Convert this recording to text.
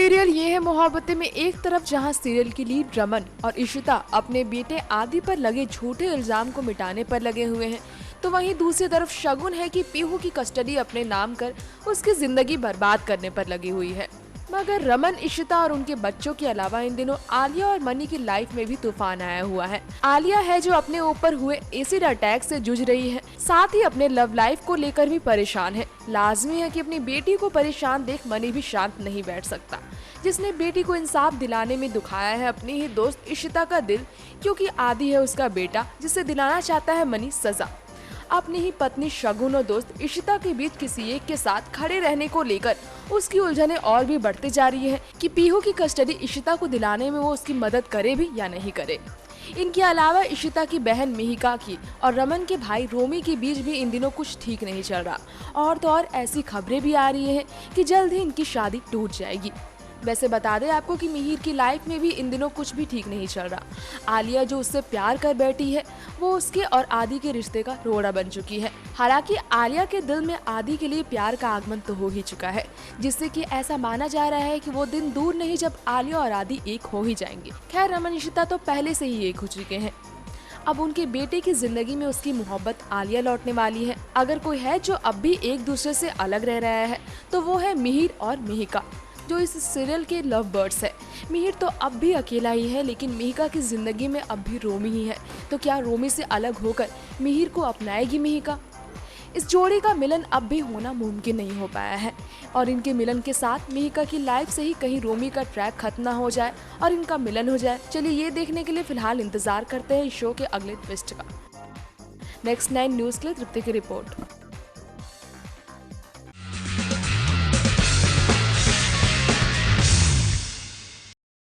Serial ये है मोहब्बतें में एक तरफ जहां सीरियल की लीड रमन और इशिता अपने बेटे आदि पर लगे झूठे इल्जाम को मिटाने पर लगे हुए हैं, तो वहीं दूसरी तरफ शगुन है कि पीहू की कस्टडी अपने नाम कर उसकी जिंदगी बर्बाद करने पर लगी हुई है। मगर रमन, इशिता और उनके बच्चों के अलावा इन दिनों आलिया और मनी की लाइफ में भी तूफान आया हुआ है। आलिया है जो अपने ऊपर हुए एसिड अटैक से जूझ रही है, साथ ही अपने लव लाइफ को लेकर भी परेशान है। लाजमी है कि अपनी बेटी को परेशान देख मनी भी शांत नहीं बैठ सकता, जिसने बेटी को इंसाफ दिलाने में दुखाया है अपनी ही दोस्त इशिता का दिल, क्योंकि आदि है उसका बेटा जिसे दिलाना चाहता है मनी सजा। अपनी ही पत्नी शगुन और दोस्त इशिता के बीच किसी एक के साथ खड़े रहने को लेकर उसकी उलझनें और भी बढ़ती जा रही है कि पीहू की कस्टडी इशिता को दिलाने में वो उसकी मदद करे भी या नहीं करे। इनके अलावा इशिता की बहन मिहिका की और रमन के भाई रोमी के बीच भी इन दिनों कुछ ठीक नहीं चल रहा, और तो और ऐसी खबरें भी आ रही हैं कि जल्द ही इनकी शादी टूट जाएगी। वैसे बता दें आपको कि मिहिर की लाइफ में भी इन दिनों कुछ भी ठीक नहीं चल रहा। आलिया जो उससे प्यार कर बैठी है वो उसके और आदि के रिश्ते का रोड़ा बन चुकी है। हालांकि आलिया के दिल में आदि के लिए प्यार का आगमन तो हो ही चुका है, जिससे कि ऐसा माना जा रहा है कि वो दिन दूर नहीं जब आलिया और आदि एक हो ही जाएंगे। खैर, रमन इशिता तो पहले से ही एक हो चुके हैं। अब उनके बेटे की जिंदगी में उसकी मोहब्बत आलिया लौटने वाली है। अगर कोई है जो अब भी एक दूसरे से अलग रह रहा है तो वो है मिहिर और मिहिका, जो इस सीरियल के लव बर्ड्स है। मिहिर तो अब भी अकेला ही है, लेकिन मिहिका की जिंदगी में अब भी रोमी ही है। तो क्या रोमी से अलग होकर मिहिर को अपनाएगी मिहिका? इस जोड़ी का मिलन अब भी होना मुमकिन नहीं हो पाया है, और इनके मिलन के साथ मिहिका की लाइफ से ही कहीं रोमी का ट्रैक खत्म ना हो जाए और इनका मिलन हो जाए। चलिए ये देखने के लिए फिलहाल इंतजार करते हैं इस शो के अगले ट्विस्ट का। नेक्स्ट 9 न्यूज़ के लिए तृप्ति की रिपोर्ट।